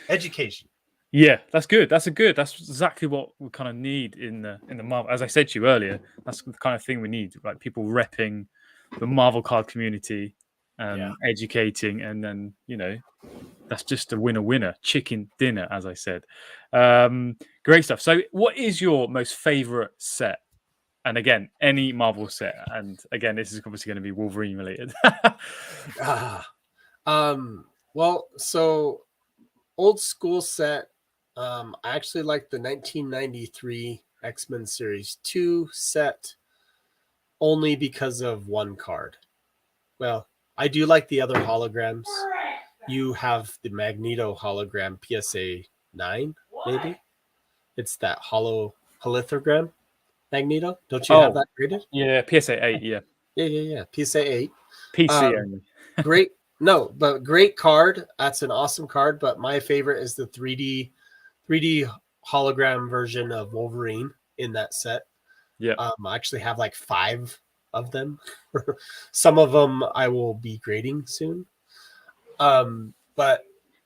Education. Yeah, that's good. That's exactly what we kind of need in the Marvel. As I said to you earlier, that's the kind of thing we need, like people repping the Marvel card community, educating, and then, you know, that's just a winner, chicken dinner, as I said. Great stuff. So what is your most favorite set? And again, any Marvel set. And again, this is obviously going to be Wolverine related. Well, so old school set. I actually like the 1993 X-Men Series 2 set only because of one card. Well, I do like the other holograms. You have the Magneto hologram PSA 9, maybe? It's that holothogram Magneto. Don't you have that graded? Yeah, PSA 8, yeah. Yeah. PSA 8. PC only. Great. No, but great card. That's an awesome card. But my favorite is the 3D hologram version of Wolverine in that set. Yeah. I actually have like 5 of them. Some of them I will be grading soon. But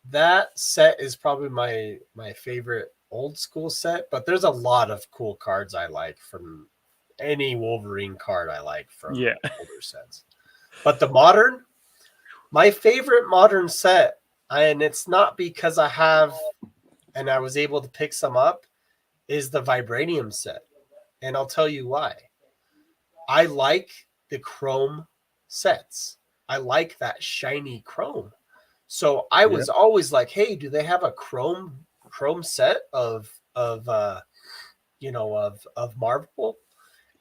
that set is probably my favorite old school set. But there's a lot of cool cards I like from any Wolverine card I like from Yeah. older sets. But the modern, my favorite modern set, and it's not because I have and I was able to pick some up, is the Vibranium set. And I'll tell you why. I like the chrome sets. I like that shiny chrome. So I was always like, hey, do they have a chrome set of Marvel?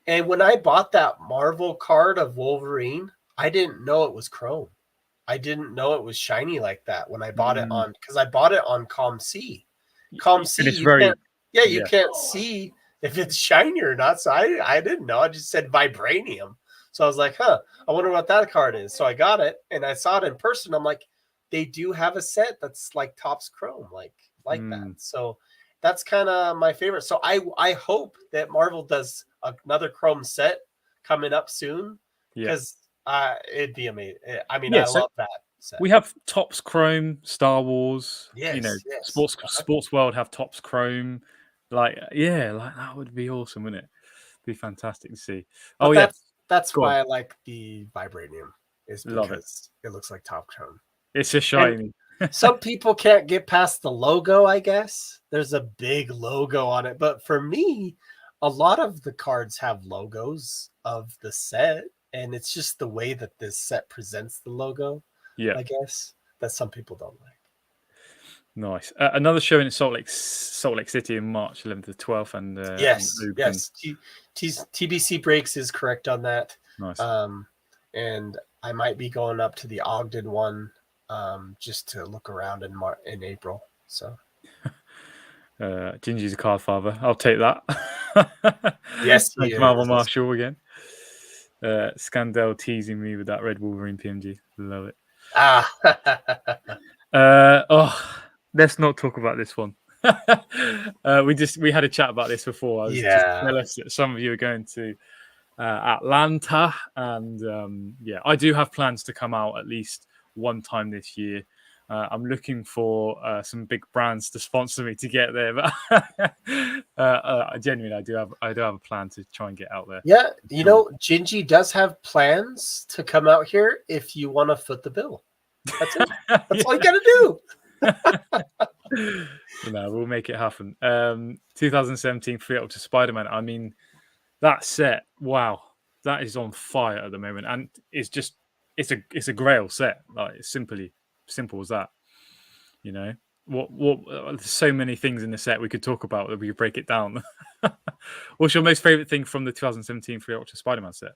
And when I bought that Marvel card of Wolverine, I didn't know it was chrome. I didn't know it was shiny like that when I bought it on, because I bought it on COMC. COMC, And it's very, you can't see if it's shiny or not. So I didn't know. I just said Vibranium. So I was like, I wonder what that card is. So I got it and I saw it in person. I'm like, they do have a set that's like Topps Chrome, like that. So that's kind of my favorite. So I hope that Marvel does another Chrome set coming up soon, because it'd be amazing. I mean, I love that set. We have Topps Chrome, Star Wars. Yes, Sports World have Topps Chrome. Like that would be awesome, wouldn't it? Be fantastic to see. But that's why I like the Vibranium, is because it looks like Topps Chrome. It's a shiny. Some people can't get past the logo, I guess. There's a big logo on it. But for me, a lot of the cards have logos of the set, and it's just the way that this set presents the logo, I guess, that some people don't like. Nice. Another show in Salt Lake City in March 11th to 12th. And yes. TBC Breaks is correct on that. Nice. And I might be going up to the Ogden one, just to look around in April. So Gingie's a card father. I'll take that. Yes, he Marvel is. Marshall again. Scandal teasing me with that Red Wolverine PMG. Love it. Let's not talk about this one. We had a chat about this before. I was just jealous that some of you are going to Atlanta, and I do have plans to come out at least one time this year. I'm looking for some big brands to sponsor me to get there, but genuinely, I do have a plan to try and get out there. Yeah, Gingy does have plans to come out here if you want to foot the bill. That's it. That's all you got to do. We'll make it happen. 2017 Free Up to Spider-Man. I mean, that set, wow, that is on fire at the moment, and it's a grail set. Like, it's simple as that. There's so many things in the set we could talk about that we could break it down. What's your most favorite thing from the 2017 Free Up to Spider-Man set?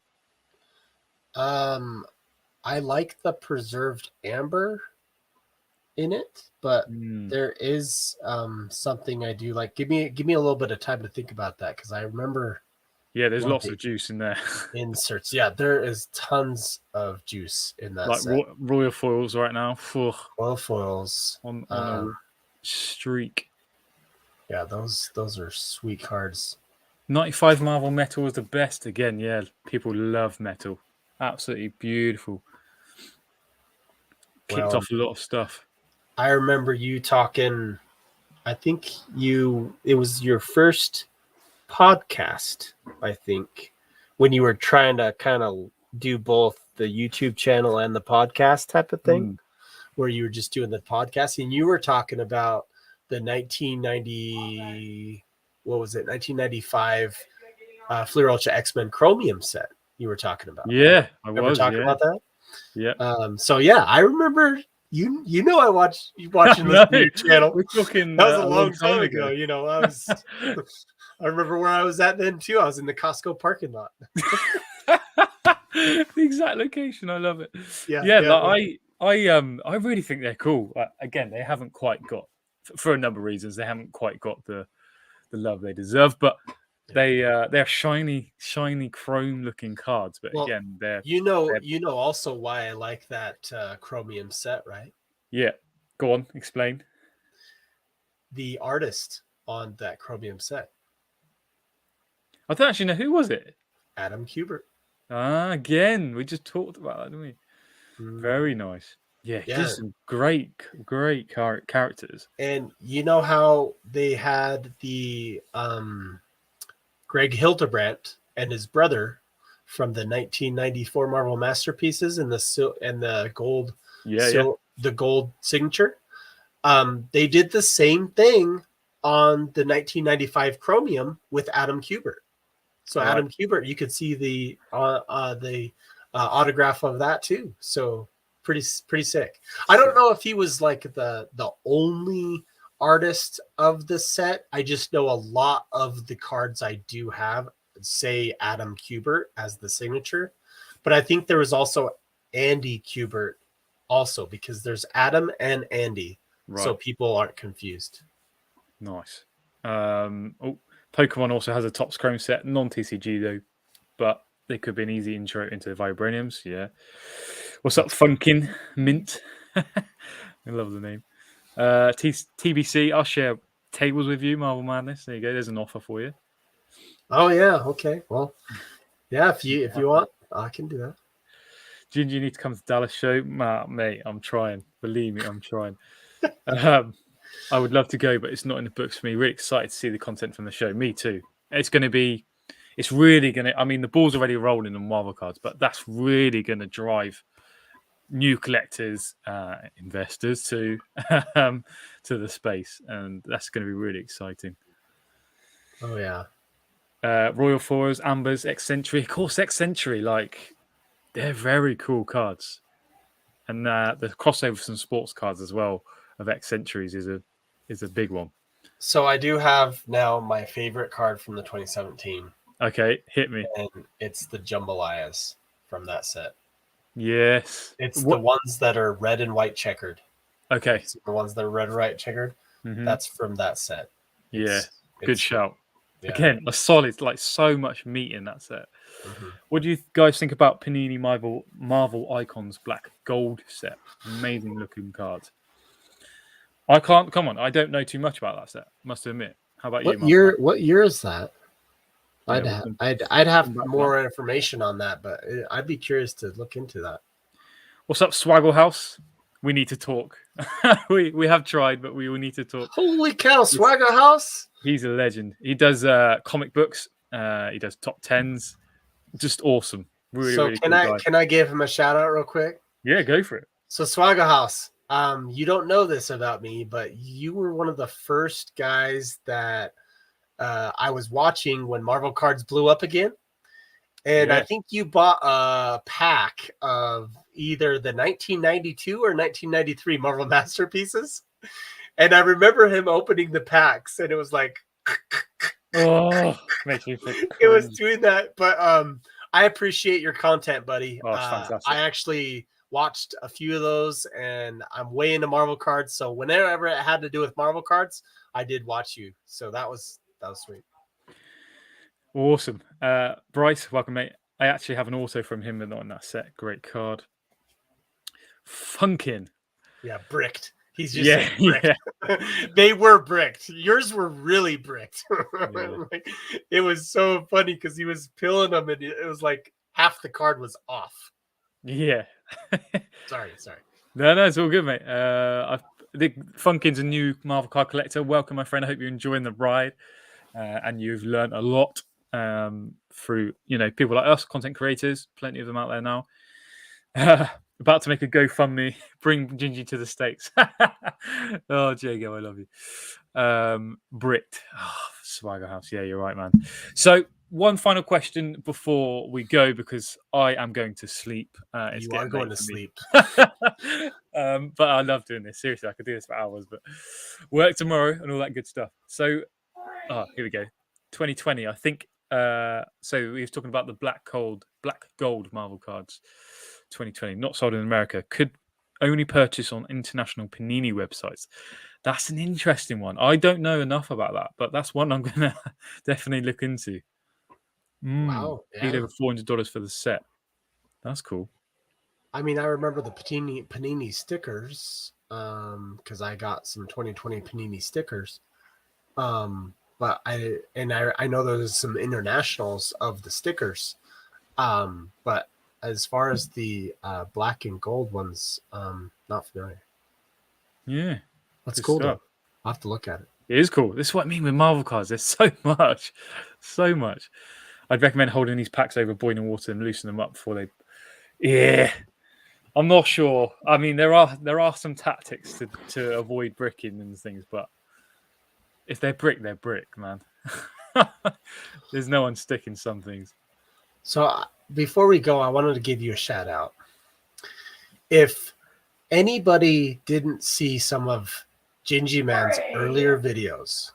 I like the preserved amber in it, but there is something I do like. Give me a little bit of time to think about that, because I remember. Yeah, there's lots of juice in there. Inserts. Yeah, there is tons of juice in that set. Royal foils right now. Royal foils on a streak. Yeah, those are sweet cards. 95 Marvel Metal is the best. Again, yeah, people love metal. Absolutely beautiful. Kicked off a lot of stuff. I remember you talking, I think it was your first podcast, I think, when you were trying to kind of do both the YouTube channel and the podcast type of thing, where you were just doing the podcast, and you were talking about the 1995 Fleer Ultra X-Men Chromium set you were talking about. Yeah, I was talking about that. Yeah. So yeah, I remember I watched you watching this your channel. We're talking that was a long time ago. I remember where I was at then too. I was in the Costco parking lot. The exact location. I love it. I really think they're cool. Again, they haven't quite got, for a number of reasons, they haven't quite got the love they deserve, but they're shiny chrome looking cards. But again, they're also why I like that chromium set, right? Yeah, go on, explain. The artist on that chromium set, I don't actually know who was it. Adam Kubert. Again, we just talked about that, didn't we? Very nice. Yeah, just some great characters. And you know how they had the Greg Hildebrandt and his brother from the 1994 Marvel Masterpieces and the gold, the gold signature. They did the same thing on the 1995 Chromium with Adam Kubert. So Adam Kubert, you could see the autograph of that too. So pretty sick. I don't know if he was like the only artist of the set. I just know a lot of the cards I do have say Adam Kubert as the signature, but I think there was also Andy Kubert also, because there's Adam and Andy, so people aren't confused. Nice. Pokemon also has a Topps Chrome set, non-TCG though, but they could be an easy intro into Vibraniums. Yeah. What's up, Funkin Mint? I love the name. TBC, I'll share tables with you, Marvel Madness. There you go. There's an offer for you. Oh yeah. Okay. Well, yeah. If you want, I can do that. Gingy, you need to come to the Dallas show, mate. I'm trying. Believe me, I'm trying. I would love to go, but it's not in the books for me. Really excited to see the content from the show. Me too. It's really going to. I mean, the ball's already rolling on Marvel cards, but that's really going to drive new collectors, investors to the space, and that's going to be really exciting. Oh yeah. Royal Fours, Ambers, Eccentric. Of course, Eccentric, like, they're very cool cards. And the crossover from sports cards as well of Eccentrics is a big one. So I do have now my favorite card from the 2017. Okay, hit me. And it's the Jambalayas from that set. Yes. It's the ones that are red and white checkered. Okay. The ones that are red and white checkered. Mm-hmm. That's from that set. Good shout. Yeah. Again, a solid, like, so much meat in that set. Mm-hmm. What do you guys think about Panini Marvel Icons Black Gold set? Amazing looking cards. I don't know too much about that set, must admit. How about you? What year is that? I'd have more information on that, but I'd be curious to look into that. What's up, Swaggle House? We need to talk. we have tried, but we will need to talk. Holy cow, Swaggle House! He's a legend. He does comic books. He does top 10s. Just awesome. Really can I give him a shout out real quick? Yeah, go for it. So Swaggle House, you don't know this about me, but you were one of the first guys that I was watching when Marvel cards blew up again. And I think you bought a pack of either the 1992 or 1993 Marvel Masterpieces. And I remember him opening the packs, and it was like, makes me feel it was doing that. But I appreciate your content, buddy. Oh, it's fantastic. I actually watched a few of those, and I'm way into Marvel cards. So whenever it had to do with Marvel cards, I did watch you. So that was sweet. Awesome. Bryce, welcome, mate. I actually have an auto from him, but not in that set. Great card. Funkin. Yeah, bricked. He's just bricked. Yeah. They were bricked. Yours were really bricked. Like, it was so funny because he was peeling them, and it was like half the card was off. Yeah. Sorry. No, it's all good, mate. I think Funkin's a new Marvel card collector. Welcome, my friend. I hope you're enjoying the ride, and you've learned a lot through, people like us, content creators. Plenty of them out there now. About to make a GoFundMe. Bring Gingy to the States. Oh, Jago, I love you. Bricked. Swagger House. Yeah, you're right, man. So, one final question before we go, because I am going to sleep. You are going to sleep. But I love doing this. Seriously, I could do this for hours, but work tomorrow and all that good stuff. So, here we go. 2020, I think. So we were talking about the black gold Marvel cards. 2020, not sold in America, could only purchase on international Panini websites. That's an interesting one. I don't know enough about that, but that's one I'm going to definitely look into. Wow. Paid over $400 for the set. That's cool. I mean, I remember the Panini stickers because I got some 2020 Panini stickers. But I know there's some internationals of the stickers. But as far as the black and gold ones, not familiar. Yeah. That's cool, though. I'll have to look at it. It is cool. This is what I mean with Marvel cards. There's so much. So much. I'd recommend holding these packs over boiling water and loosen them up before they. Yeah, I'm not sure. I mean, there are some tactics to avoid bricking and things, but if they're brick, man. There's no unsticking some things. So before we go, I wanted to give you a shout out. If anybody didn't see some of Gingieman's earlier videos,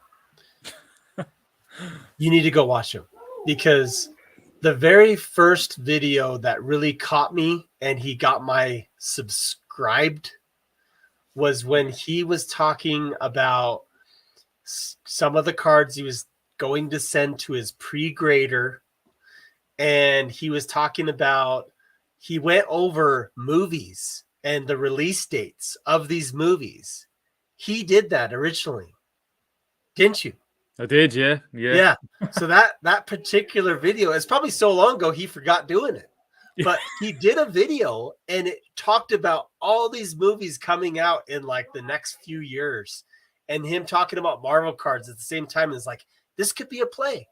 you need to go watch them, because the very first video that really caught me and he got my subscribed was when he was talking about some of the cards he was going to send to his pre-grader, and he was talking about, he went over movies and the release dates of these movies. He did that originally, didn't you? I did, yeah. Yeah. So that particular video, it's probably so long ago he forgot doing it. But he did a video and it talked about all these movies coming out in like the next few years, and him talking about Marvel cards at the same time. Is like, this could be a play.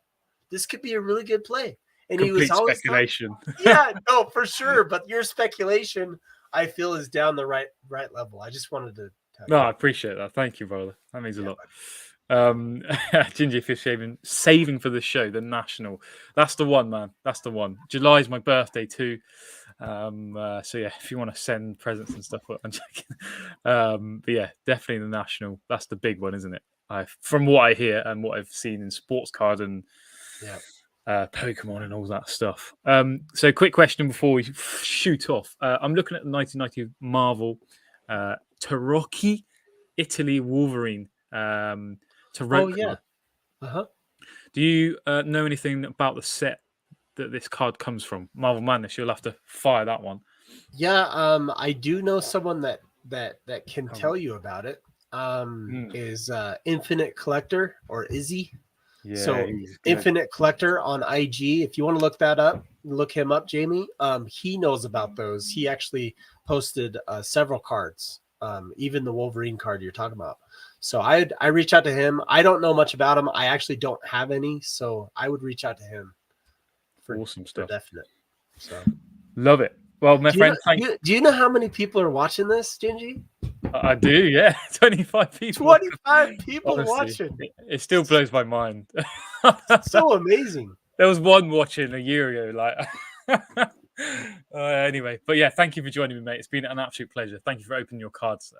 This could be a really good play. And Complete he was always speculation. yeah, no, for sure. But your speculation, I feel, is down the right level. I just wanted to tell you. No, I appreciate that. Thank you, brother. That means a lot. Ginger Fish saving for the show, the National. That's the one, man. That's the one. July is my birthday too. So yeah, if you want to send presents and stuff, I'm checking. But yeah, definitely the National. That's the big one, isn't it? From what I hear and what I've seen in sports card and Pokemon and all that stuff. So quick question before we shoot off. I'm looking at the 1990 Marvel Tarocchi Italy Wolverine. Oh yeah. Uh-huh. Do you know anything about the set that this card comes from? Marvel Madness. You'll have to fire that one. Yeah, I do know someone that can tell you about it. Is Infinite Collector, or Izzy. Yeah, so Infinite Collector on IG. If you want to look that up, look him up, Jamie. He knows about those. He actually posted several cards, even the Wolverine card you're talking about. So I reach out to him. I don't know much about him. I actually don't have any, so I would reach out to him for awesome stuff. For definite. So love it. Well, my friend, do you know how many people are watching this, Gingy? I do, yeah. 25 people. 25 people watching. It still blows my mind. So amazing. There was one watching a year ago, like. Anyway, but yeah, thank you for joining me, mate. It's been an absolute pleasure. Thank you for opening your cards.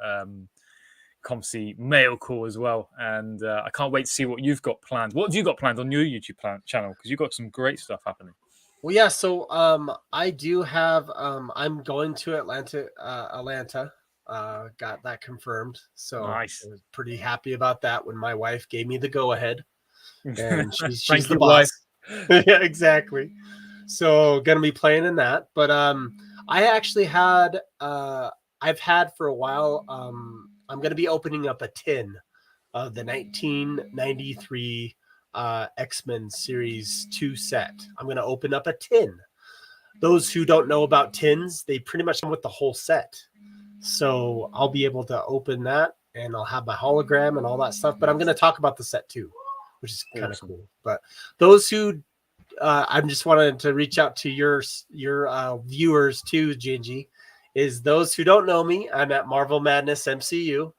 COMC mail call as well, and I can't wait to see what you've got planned. What have you got planned on your YouTube channel? Because you've got some great stuff happening. Well, yeah. So I do have. I'm going to Atlanta. Got that confirmed. So nice. I was pretty happy about that when my wife gave me the go ahead, and she's the boss. Yeah, exactly. So gonna be playing in that. But I actually had. I've had for a while. I'm going to be opening up a tin of the 1993 X-Men Series 2 set. I'm going to open up a tin. Those who don't know about tins, they pretty much come with the whole set. So I'll be able to open that, and I'll have my hologram and all that stuff. But I'm going to talk about the set too, which is kind of cool. But those who, I'm just wanted to reach out to your viewers too, Gingy. Is those who don't know me, I'm at Marvel Madness MCU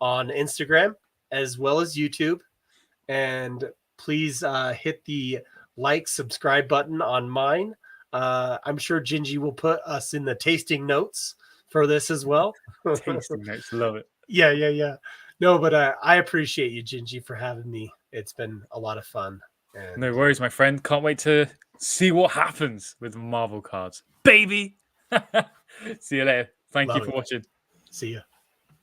on Instagram as well as YouTube. And please hit the subscribe button on mine. I'm sure Gingy will put us in the tasting notes for this as well. Tasting notes, love it. Yeah. No, but I appreciate you, Gingy, for having me. It's been a lot of fun. And no worries, my friend. Can't wait to see what happens with Marvel cards, baby. See you later. Thank you for watching. See ya.